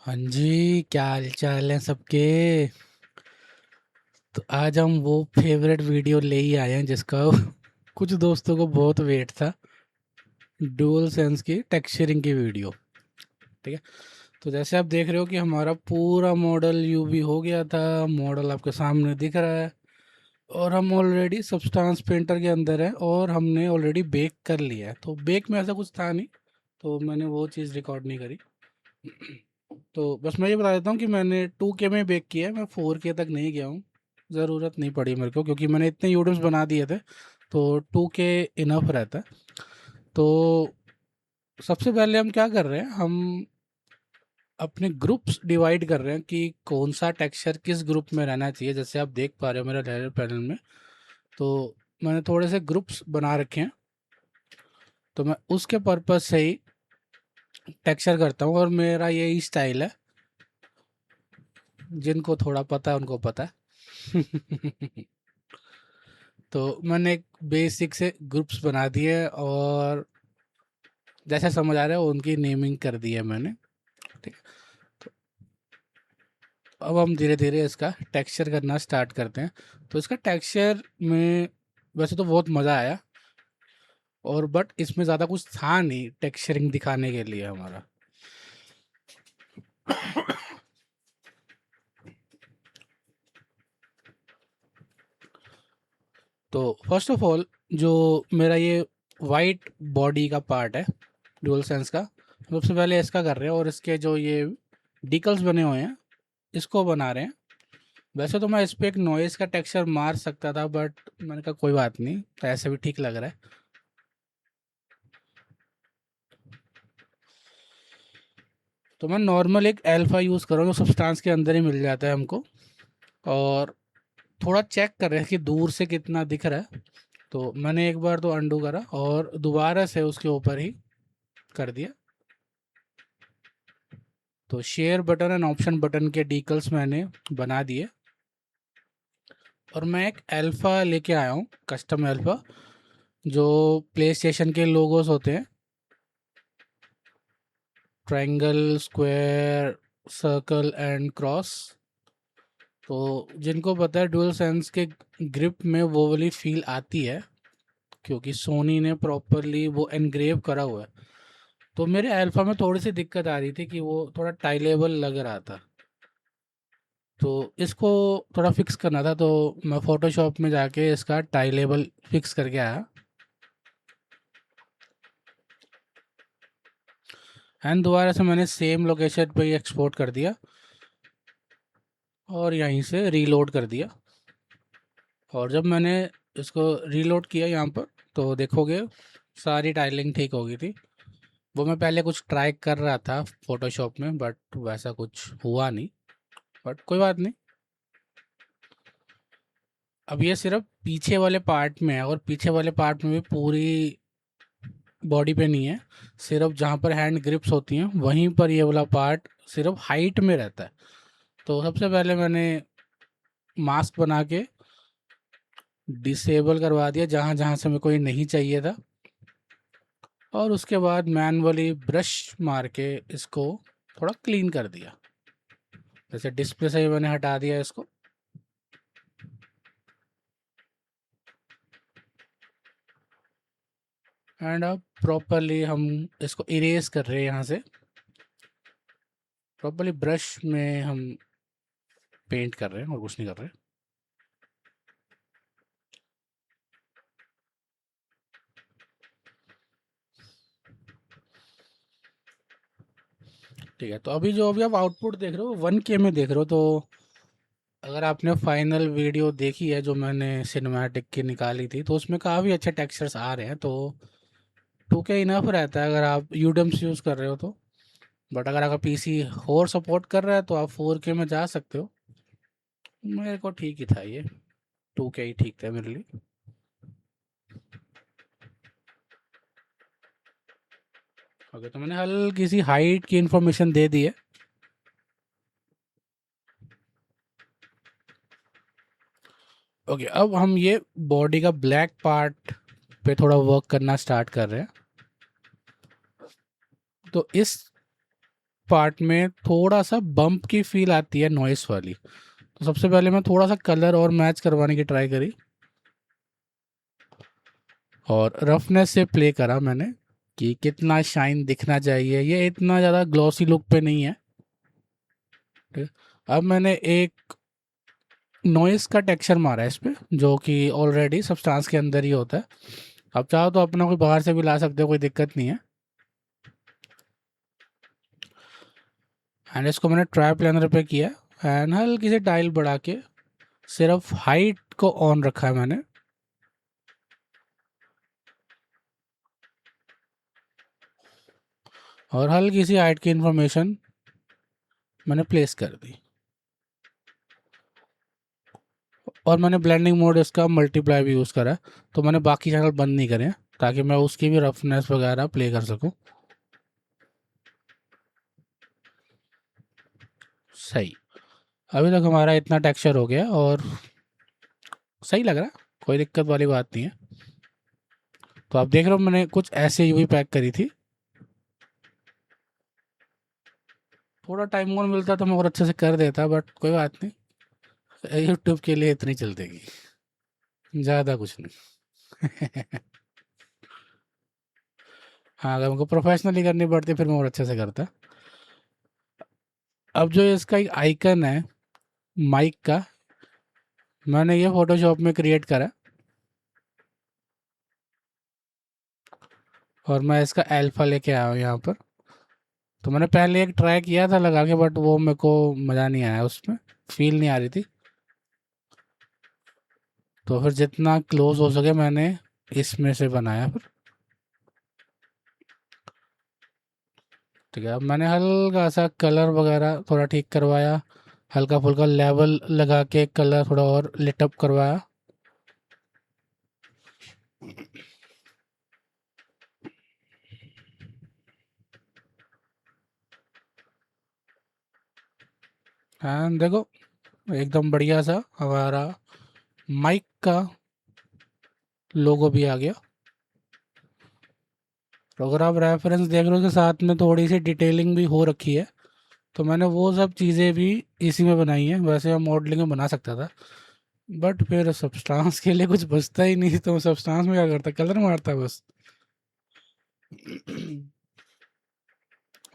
हाँ जी, क्या हाल चाल है सबके। तो आज हम वो फेवरेट वीडियो ले ही आए हैं जिसका कुछ दोस्तों को बहुत वेट था। डुअल सेंस की टेक्सचरिंग की वीडियो। ठीक है। तो जैसे आप देख रहे हो कि हमारा पूरा मॉडल यूवी हो गया था। मॉडल आपके सामने दिख रहा है। और हम ऑलरेडी सब्सटेंस पेंटर के अंदर है और हमने ऑलरेडी बेक कर लिया है। तो बेक में ऐसा कुछ था नहीं, तो मैंने वो चीज़ रिकॉर्ड नहीं करी। तो बस मैं ये बता देता हूँ कि मैंने 2K में बेक किया है, मैं 4K तक नहीं गया हूँ। ज़रूरत नहीं पड़ी मेरे को, क्योंकि मैंने इतने यूट्यूब्स बना दिए थे। तो 2K इनफ रहता है। तो सबसे पहले हम क्या कर रहे हैं, हम अपने ग्रुप्स डिवाइड कर रहे हैं कि कौन सा टेक्सचर किस ग्रुप में रहना चाहिए। जैसे आप देख पा रहे हो मेरा लेयर पैनल में, तो मैंने थोड़े से ग्रुप्स बना रखे हैं। तो मैं उसके पर्पज़ से ही टेक्सचर करता हूँ और मेरा यही स्टाइल है। जिनको थोड़ा पता है उनको पता है। तो मैंने एक बेसिक से ग्रुप्स बना दिए और जैसे समझ आ रहा है उनकी नेमिंग कर दी है मैंने। ठीक है। तो अब हम धीरे धीरे इसका टेक्सचर करना स्टार्ट करते हैं। तो इसका टेक्सचर में वैसे तो बहुत मज़ा आया, और बट इसमें ज़्यादा कुछ था नहीं टेक्सचरिंग दिखाने के लिए हमारा। तो फर्स्ट ऑफ ऑल, जो मेरा ये वाइट बॉडी का पार्ट है डुअल सेंस का, सबसे पहले इसका कर रहे हैं। और इसके जो ये डिकल्स बने हुए हैं इसको बना रहे हैं। वैसे तो मैं इस पे एक नॉइज़ का टेक्सचर मार सकता था, बट मैंने कहा कोई बात नहीं, तो ऐसे भी ठीक लग रहा है। तो मैं नॉर्मल एक अल्फ़ा यूज़ कर रहा हूँ जो सब्सटेंस के अंदर ही मिल जाता है हमको। और थोड़ा चेक कर रहे हैं कि दूर से कितना दिख रहा है। तो मैंने एक बार तो अंडू करा और दोबारा से उसके ऊपर ही कर दिया। तो share button and option button के डीकल्स मैंने बना दिए। और मैं एक अल्फ़ा लेके आया हूँ, कस्टम अल्फ़ा, जो प्ले स्टेशन के लोगोस होते हैं, triangle, square, circle and cross. तो जिनको पता है डुअल सेंस के ग्रिप में वो वाली फील आती है, क्योंकि सोनी ने प्रॉपरली वो एनग्रेव करा हुआ है। तो मेरे अल्फ़ा में थोड़ी सी दिक्कत आ रही थी कि वो थोड़ा टाइलेबल लग रहा था। तो इसको थोड़ा फिक्स करना था, तो मैं फ़ोटोशॉप में जाके इसका टाई लेवल फिक्स करके आया। एंड दोबारा से मैंने सेम लोकेशन पे ही एक्सपोर्ट कर दिया और यहीं से रीलोड कर दिया। और जब मैंने इसको रीलोड किया यहाँ पर, तो देखोगे सारी टाइलिंग ठीक हो गई थी। वो मैं पहले कुछ ट्राई कर रहा था फ़ोटोशॉप में, बट वैसा कुछ हुआ नहीं, बट कोई बात नहीं। अब ये सिर्फ पीछे वाले पार्ट में है, और पीछे वाले पार्ट में भी पूरी बॉडी पे नहीं है। सिर्फ जहाँ पर हैंड ग्रिप्स होती हैं वहीं पर ये वाला पार्ट सिर्फ हाइट में रहता है। तो सबसे पहले मैंने मास्क बना के डिसेबल करवा दिया जहाँ जहाँ से मेरे को ये नहीं चाहिए था। और उसके बाद मैनुअली ब्रश मार के इसको थोड़ा क्लीन कर दिया। जैसे डिस्प्ले से ही मैंने हटा दिया इसको। एंड अब प्रॉपरली हम इसको इरेज कर रहे हैं यहाँ से। प्रॉपरली ब्रश में हम पेंट कर रहे हैं और कुछ नहीं कर रहे। ठीक है। तो अभी आप आउटपुट देख रहे हो 1K में देख रहे हो। तो अगर आपने फाइनल वीडियो देखी है जो मैंने सिनेमैटिक की निकाली थी, तो उसमें काफ़ी अच्छे टेक्सचर्स आ रहे हैं। तो 2K इनफ रहता है अगर आप यूडम्स यूज़ कर रहे हो तो। बट अगर आपका पीसी और सपोर्ट कर रहा है तो आप 4K में जा सकते हो। मेरे को ठीक ही था ये, 2K ही ठीक था मेरे लिए। ओके, तो मैंने हल्की सी हाइट की इंफॉर्मेशन दे दी है। ओके, अब हम ये बॉडी का ब्लैक पार्ट पे थोड़ा वर्क करना स्टार्ट कर रहे हैं। तो इस पार्ट में थोड़ा सा बम्प की फील आती है नॉइस वाली। तो सबसे पहले मैं थोड़ा सा कलर और मैच करवाने की ट्राई करी और रफनेस से प्ले करा मैंने कि कितना शाइन दिखना चाहिए, ये इतना ज़्यादा ग्लॉसी लुक पे नहीं है। ठीक है। अब मैंने एक नॉइस का टेक्सचर मारा है इस पे, जो कि ऑलरेडी सब्सटेंस के अंदर ही होता है। अब चाहो तो अपना कोई बाहर से भी ला सकते हो, कोई दिक्कत नहीं है। एंड इसको मैंने ट्राई प्लानर पे किया एंड हल्की से डायल बढ़ा के सिर्फ हाइट को ऑन रखा है मैंने। और हल्की सी हाइट की इंफॉर्मेशन मैंने प्लेस कर दी और मैंने ब्लेंडिंग मोड इसका मल्टीप्लाई भी यूज़ करा है। तो मैंने बाकी चैनल बंद नहीं करे ताकि मैं उसकी भी रफनेस वगैरह प्ले कर सकूं। सही। अभी तक हमारा इतना टेक्सचर हो गया और सही लग रहा है, कोई दिक्कत वाली बात नहीं है। तो आप देख रहे हो मैंने कुछ ऐसे यूवी पैक करी थी। थोड़ा टाइम और मिलता तो मैं और अच्छे से कर देता, बट कोई बात नहीं, यूट्यूब के लिए इतनी चलतेगी, ज़्यादा कुछ नहीं। हाँ, अगर मुझको प्रोफेशनली करनी पड़ती फिर मैं और अच्छे से करता। अब जो इसका एक आइकन है माइक का, मैंने ये फोटोशॉप में क्रिएट करा और मैं इसका अल्फा लेके आया हूँ यहाँ पर। तो मैंने पहले एक ट्राई किया था लगा के, बट वो मेरे को मज़ा नहीं आया, उसमें फील नहीं आ रही थी। तो फिर जितना क्लोज हो सके मैंने इसमें से बनाया फिर। ठीक है, अब मैंने हल्का सा कलर वगैरह थोड़ा ठीक करवाया, हल्का फुल्का लेवल लगा के कलर थोड़ा और लिटअप करवाया। हाँ देखो, एकदम बढ़िया सा हमारा माइक का लोगो भी आ गया। तो अगर आप रेफरेंस देख रहे हो, के साथ में थोड़ी सी डिटेलिंग भी हो रखी है। तो मैंने वो सब चीज़ें भी इसी में बनाई हैं। वैसे मैं मॉडलिंग में बना सकता था, बट फिर सब्सटेंस के लिए कुछ बचता ही नहीं, तो सब्सटेंस में क्या करता, कलर मारता बस।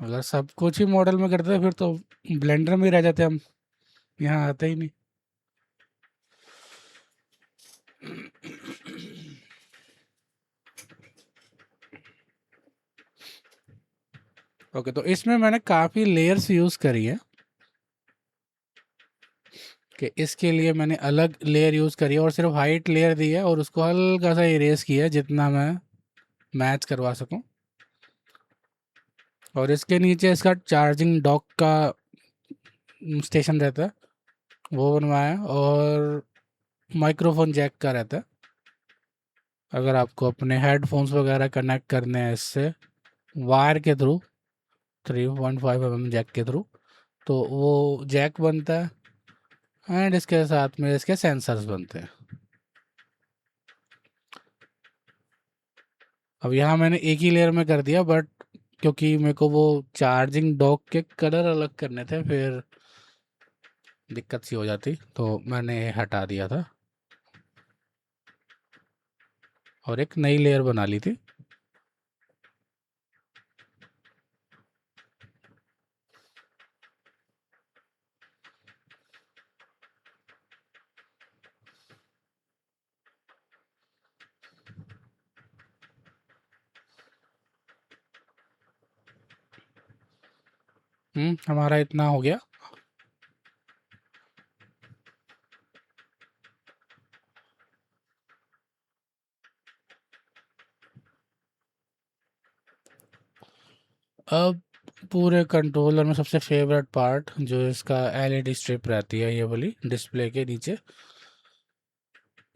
अगर सब कुछ ही मॉडल में करते फिर तो ब्लेंडर में ही रह जाते हम, यहाँ आते ही नहीं। ओके, तो इसमें मैंने काफ़ी लेयर्स यूज़ करी है कि इसके लिए मैंने अलग लेयर यूज़ करी है और सिर्फ हाइट लेयर दी है और उसको हल्का सा इरेज किया है जितना मैं मैच करवा सकूं। और इसके नीचे इसका चार्जिंग डॉक का स्टेशन रहता है, वो बनवाया है। और माइक्रोफोन जैक का रहता है, अगर आपको अपने हेडफोन्स वगैरह कनेक्ट करने हैं इससे वायर के थ्रू, 3.5 mm जैक के थ्रू, तो वो जैक बनता है एंड इसके साथ में इसके सेंसर्स बनते हैं। अब यहाँ मैंने एक ही लेयर में कर दिया, बट क्योंकि मेरे को वो चार्जिंग डॉक के कलर अलग करने थे, फिर दिक्कत सी हो जाती, तो मैंने हटा दिया था और एक नई लेयर बना ली थी। हमारा इतना हो गया। अब पूरे कंट्रोलर में सबसे फेवरेट पार्ट जो इसका एलईडी स्ट्रिप रहती है, ये वाली डिस्प्ले के नीचे,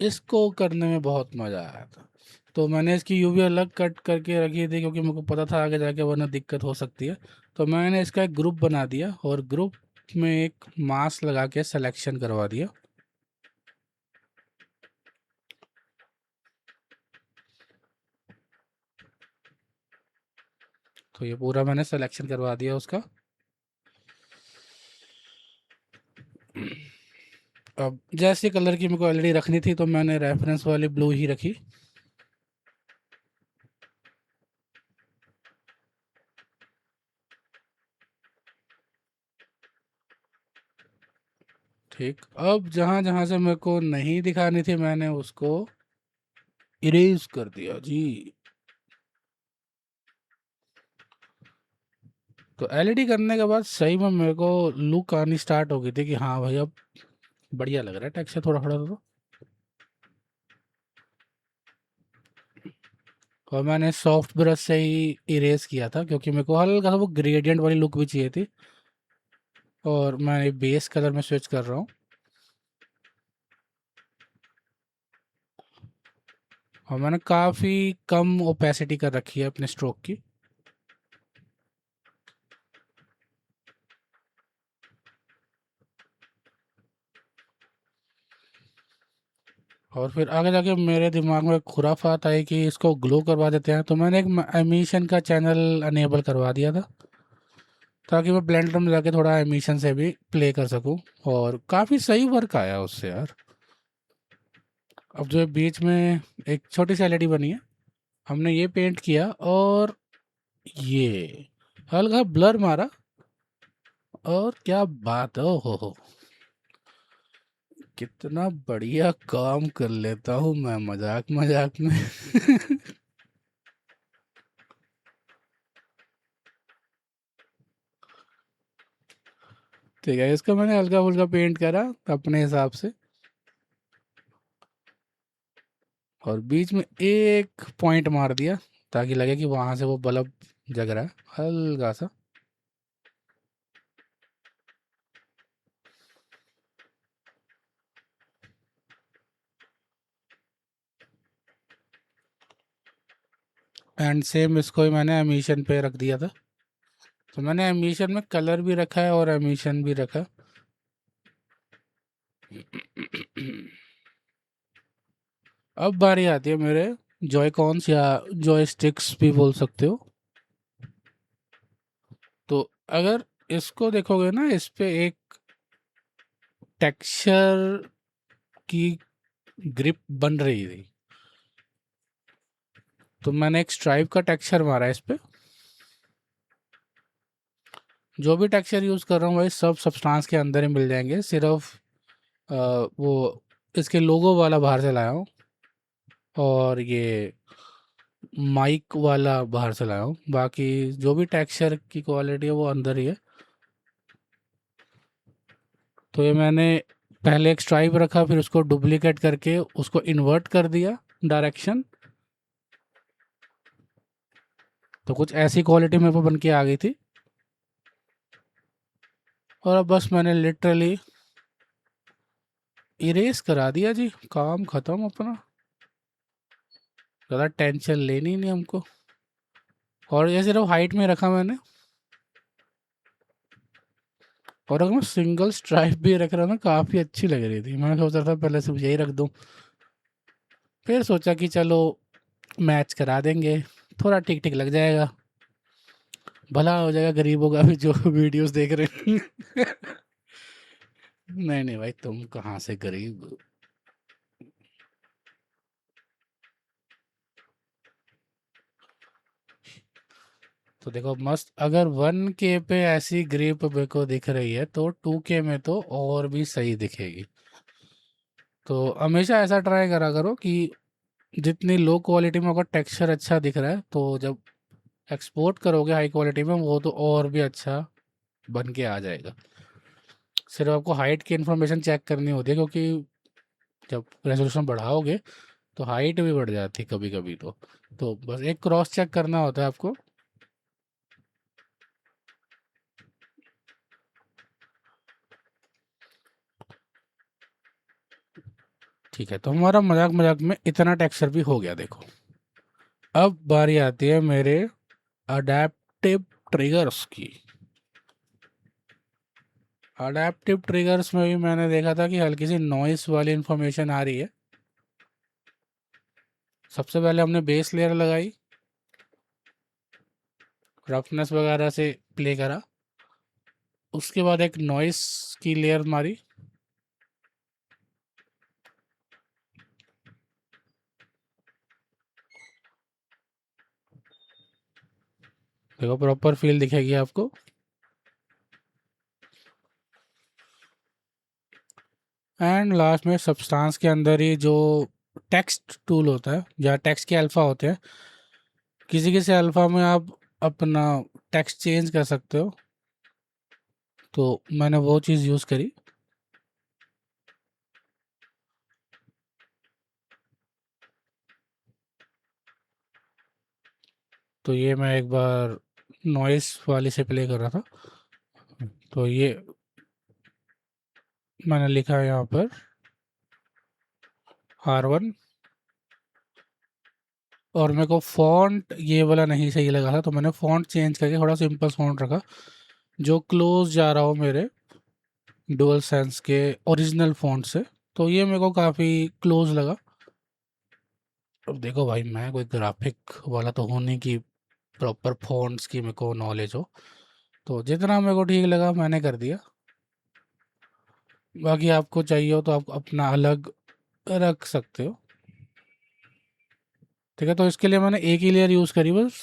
इसको करने में बहुत मज़ा आया था। तो मैंने इसकी यूवी अलग कट करके रखी थी क्योंकि मेरे को पता था आगे जाके वरना दिक्कत हो सकती है। तो मैंने इसका एक ग्रुप बना दिया और ग्रुप में एक मास्क लगा के सिलेक्शन करवा दिया। तो ये पूरा मैंने सिलेक्शन करवा दिया उसका। अब जैसे कलर की मेरे को एलईडी रखनी थी तो मैंने रेफरेंस वाली ब्लू ही रखी। ठीक, अब जहाँ जहाँ से मेरे को नहीं दिखानी थी मैंने उसको इरेज कर दिया जी। तो एलईडी करने के बाद सही में मेरे को लुक आनी स्टार्ट हो गई थी कि हाँ भाई अब बढ़िया लग रहा है टेक्सचर थोड़ा थोड़ा तो। और मैंने सॉफ्ट ब्रश से ही इरेज किया था क्योंकि मेरे को हल्का सा वो ग्रेडियंट वाली लुक भी चाहिए थी। और मैं बेस कलर में स्विच कर रहा हूँ। और मैंने काफ़ी कम ओपेसिटी कर रखी है अपने स्ट्रोक की। और फिर आगे जाके मेरे दिमाग में खुराफात आई कि इसको ग्लो करवा देते हैं, तो मैंने एक एमिशन का चैनल अनेबल करवा दिया था ताकि मैं ब्लेंडर में जाके थोड़ा एमिशन से भी प्ले कर सकूं। और काफ़ी सही वर्क आया उससे यार। अब जो है बीच में एक छोटी सी एलईडी बनी है, हमने ये पेंट किया और ये हल्का ब्लर मारा। और क्या बात है, हो कितना बढ़िया काम कर लेता हूँ मैं मजाक मजाक में। ठीक है, इसको मैंने हल्का फुल्का पेंट करा अपने हिसाब से। और बीच में एक पॉइंट मार दिया ताकि लगे कि वहां से वो बल्ब जग रहा है हल्का सा। एंड सेम इसको ही मैंने एमिशन पे रख दिया था। तो मैंने एमिशन में कलर भी रखा है और एमिशन भी रखा। अब बारी आती है मेरे जॉयकॉन्स या जॉयस्टिक्स भी बोल सकते हो। तो अगर इसको देखोगे ना, इस पे एक टेक्सचर की ग्रिप बन रही थी। तो मैंने एक स्ट्राइप का टेक्सचर मारा है इस पे। जो भी टेक्सचर यूज़ कर रहा हूँ भाई सब सब्सटेंस के अंदर ही मिल जाएंगे। सिर्फ वो इसके लोगो वाला बाहर से लाया हूँ और ये माइक वाला बाहर से लाया हूँ। बाकी जो भी टेक्सचर की क्वालिटी है वो अंदर ही है। तो ये मैंने पहले एक स्ट्राइप रखा, फिर उसको डुप्लीकेट करके उसको इन्वर्ट कर दिया डायरेक्शन। तो कुछ ऐसी क्वालिटी मेरे को बन के आ गई थी। और अब बस मैंने लिटरली इरेज करा दिया जी, काम ख़त्म अपना। ज़्यादा टेंशन लेनी नहीं हमको। और ये सिर्फ हाइट में रखा मैंने। और अगर मैं सिंगल स्ट्राइप भी रख रहा ना काफ़ी अच्छी लग रही थी। मैं सोच रहा था पहले सिर्फ यही रख दूँ, फिर सोचा कि चलो मैच करा देंगे, थोड़ा ठीक ठीक लग जाएगा, भला हो जाएगा गरीबों का भी जो वीडियोस देख रहे हैं। नहीं नहीं भाई, तुम कहाँ से गरीब। तो देखो मस्त, अगर 1K पे ऐसी ग्रिप मेरे को दिख रही है तो 2K में तो और भी सही दिखेगी। तो हमेशा ऐसा ट्राई करा करो कि जितनी लो क्वालिटी में अगर टेक्सचर अच्छा दिख रहा है तो जब एक्सपोर्ट करोगे हाई क्वालिटी में वो तो और भी अच्छा बन के आ जाएगा। सिर्फ आपको हाइट की इन्फॉर्मेशन चेक करनी होती है क्योंकि जब रेजोल्यूशन बढ़ाओगे तो हाइट भी बढ़ जाती है कभी कभी। तो बस एक क्रॉस चेक करना होता है आपको। ठीक है, तो हमारा मजाक मजाक में इतना टेक्सचर भी हो गया देखो। अब बारी आती है मेरे अडेप्टिव ट्रिगर्स की। अडेप्टिव ट्रिगर्स में भी मैंने देखा था कि हल्की सी नॉइस वाली इंफॉर्मेशन आ रही है। सबसे पहले हमने बेस लेयर लगाई, रफनेस वगैरह से प्ले करा। उसके बाद एक नॉइस की लेयर मारी। देखो प्रॉपर फील दिखेगी आपको। एंड लास्ट में सब्सटेंस के अंदर ही जो टेक्स्ट टूल होता है या टेक्स्ट के अल्फ़ा होते हैं, किसी किसी अल्फ़ा में आप अपना टेक्स्ट चेंज कर सकते हो, तो मैंने वो चीज़ यूज़ करी। तो ये मैं एक बार नॉइस वाली से प्ले कर रहा था, तो ये मैंने लिखा है यहाँ पर R1, और मेरे को फ़ॉन्ट ये वाला नहीं सही लगा था, तो मैंने फ़ॉन्ट चेंज करके थोड़ा सिंपल फ़ॉन्ट रखा जो क्लोज जा रहा हो मेरे डुअल सेंस के ओरिजिनल फ़ॉन्ट से। तो ये मेरे को काफ़ी क्लोज लगा। अब देखो भाई, मैं कोई ग्राफिक वाला तो हूँ नहीं कि प्रॉपर फ़ॉन्ट्स की मेरे को नॉलेज हो, तो जितना मेरे को ठीक लगा मैंने कर दिया। बाकी आपको चाहिए हो तो आप अपना अलग रख सकते हो। ठीक है, तो इसके लिए मैंने एक ही लेयर यूज़ करी बस।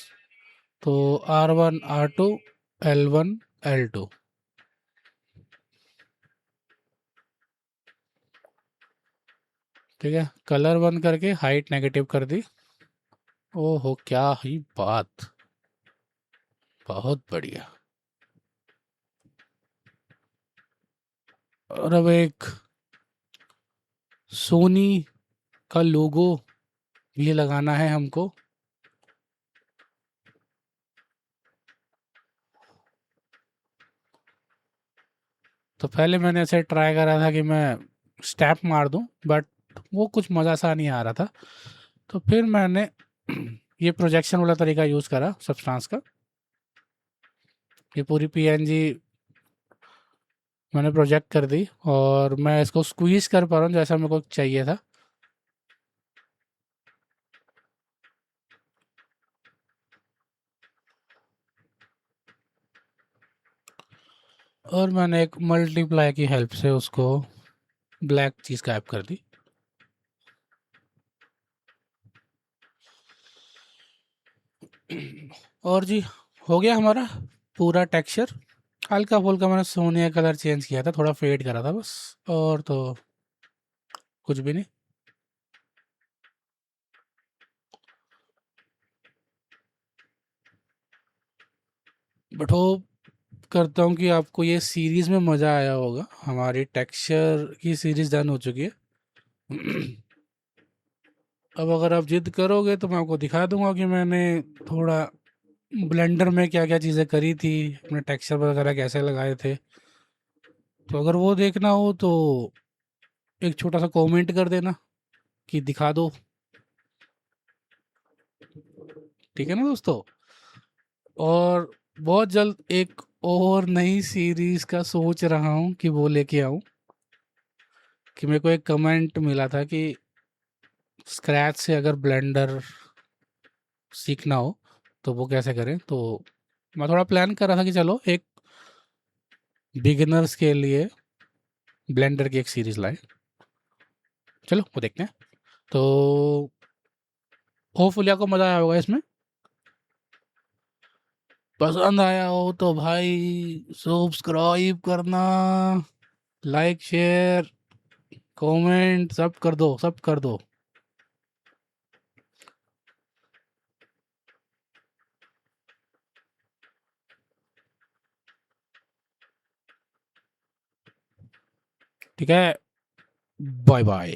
तो R1 R2 L1 L2। ठीक है, कलर बंद करके हाइट नेगेटिव कर दी। ओहो, क्या ही बात, बहुत बढ़िया। और अब एक सोनी का लोगो भी लगाना है हमको। तो पहले मैंने ऐसे ट्राई करा था कि मैं स्टेप मार दूं, बट वो कुछ मज़ा सा नहीं आ रहा था। तो फिर मैंने ये प्रोजेक्शन वाला तरीका यूज़ करा सब्सटेंस का। ये पूरी पीएनजी मैंने प्रोजेक्ट कर दी और मैं इसको स्क्वीज कर पा रहा हूँ जैसा मेरे को चाहिए था। और मैंने एक मल्टीप्लाई की हेल्प से उसको ब्लैक चीज़ गायब कर दी। और जी, हो गया हमारा पूरा टेक्सचर। हल्का फुल्का मैंने सोने का कलर चेंज किया था, थोड़ा फेड करा था बस, और तो कुछ भी नहीं। बट होप करता हूँ कि आपको ये सीरीज़ में मज़ा आया होगा। हमारी टेक्सचर की सीरीज़ डन हो चुकी है। अब अगर आप जिद करोगे तो मैं आपको दिखा दूंगा कि मैंने थोड़ा ब्लेंडर में क्या क्या चीज़ें करी थी, अपने टेक्सचर वगैरह कैसे लगाए थे। तो अगर वो देखना हो तो एक छोटा सा कमेंट कर देना कि दिखा दो। ठीक है ना दोस्तों। और बहुत जल्द एक और नई सीरीज़ का सोच रहा हूँ कि वो लेके आऊँ। कि मेरे को एक कमेंट मिला था कि स्क्रैच से अगर ब्लेंडर सीखना हो तो वो कैसे करें। तो मैं थोड़ा प्लान कर रहा था कि चलो एक बिगिनर्स के लिए ब्लेंडर की एक सीरीज़ लाए। चलो वो देखते हैं। तो होपफुली आपको मज़ा आया होगा इसमें। पसंद आया हो तो भाई सब्सक्राइब करना, लाइक शेयर कमेंट सब कर दो, सब कर दो। ठीक है, बाय बाय।